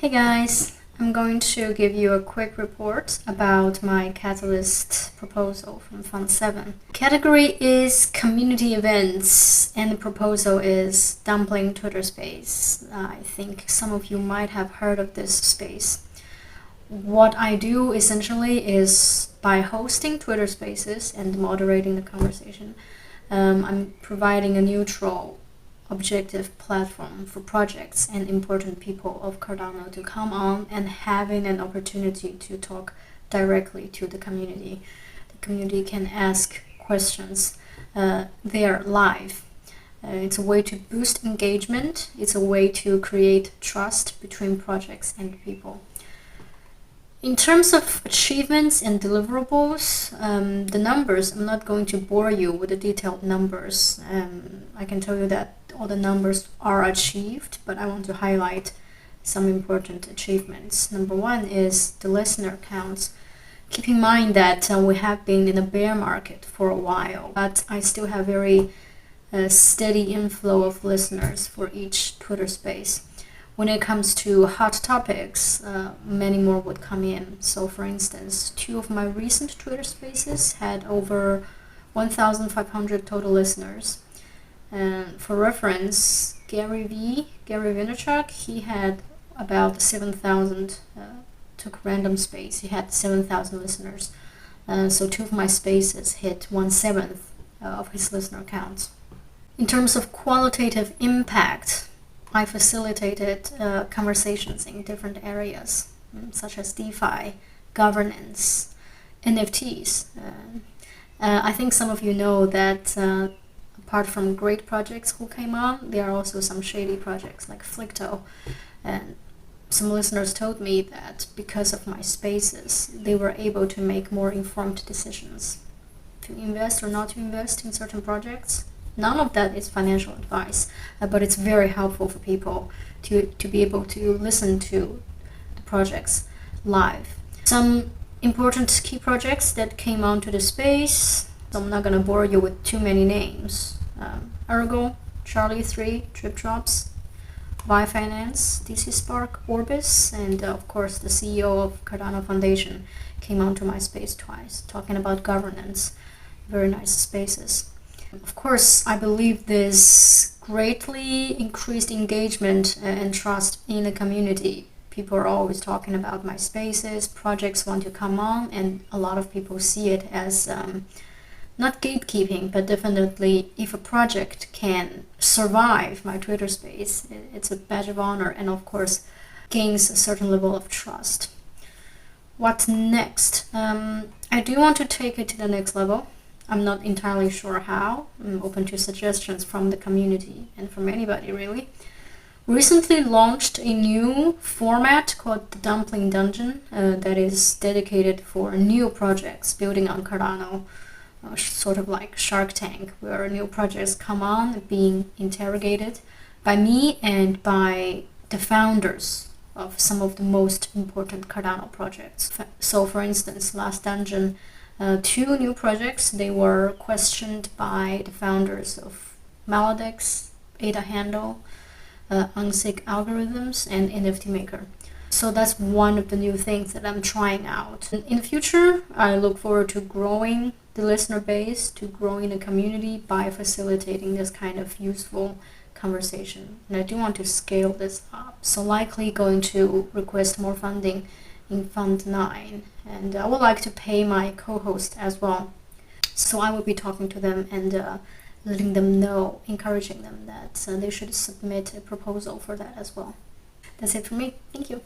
Hey guys, I'm going to give you a quick report about my Catalyst proposal from Fund 7. Category is community events and the proposal is Dumpling Twitter space. I think some of you might have heard of this space. What I do essentially is by hosting Twitter spaces and moderating the conversation, I'm providing a neutral objective platform for projects and important people of Cardano to come on and having an opportunity to talk directly to the community. The community can ask questions there live. It's a way to boost engagement. It's a way to create trust between projects and people. In terms of achievements and deliverables, the numbers, I'm not going to bore you with the detailed numbers. I can tell you that all the numbers are achieved, but I want to highlight some important achievements. Number one is the listener counts. Keep in mind that we have been in a bear market for a while, but I still have very steady inflow of listeners for each Twitter space. When it comes to hot topics, many more would come in. So for instance, 2 of my recent Twitter spaces had over 1,500 total listeners. And for reference, Gary Vaynerchuk, he had about 7,000, took random space, he had 7,000 listeners. So 2 of my spaces hit 1/7 of his listener counts. In terms of qualitative impact, I facilitated conversations in different areas, such as DeFi, governance, NFTs. I think some of you know that apart from great projects who came on, there are also some shady projects like Flicto. And some listeners told me that because of my spaces, they were able to make more informed decisions to invest or not to invest in certain projects. None of that is financial advice, but it's very helpful for people to be able to listen to the projects live. Some important key projects that came onto the space, so I'm not going to bore you with too many names. Ergo, Charlie 3, Drip Drops, Vi Finance, DC Spark, Orbis, and of course the CEO of Cardano Foundation came onto my space twice, talking about governance. Very nice spaces. Of course, I believe this greatly increased engagement and trust in the community. People are always talking about my spaces, projects want to come on, and a lot of people see it as not gatekeeping, but definitely if a project can survive my Twitter space, it's a badge of honor and of course gains a certain level of trust. What's next? I do want to take it to the next level. I'm not entirely sure how. I'm open to suggestions from the community and from anybody really. Recently launched a new format called the Dumpling Dungeon that is dedicated for new projects building on Cardano, sort of like Shark Tank, where new projects come on being interrogated by me and by the founders of some of the most important Cardano projects. So for instance, last dungeon, 2 new projects, they were questioned by the founders of Maladex, ADA Handle, Unsig Algorithms, and NFT Maker. So that's one of the new things that I'm trying out. In the future, I look forward to growing the listener base, to growing the community by facilitating this kind of useful conversation. And I do want to scale this up. So likely going to request more funding in Fund 9. And I would like to pay my co-host as well. So I will be talking to them and letting them know, encouraging them that they should submit a proposal for that as well. That's it for me. Thank you.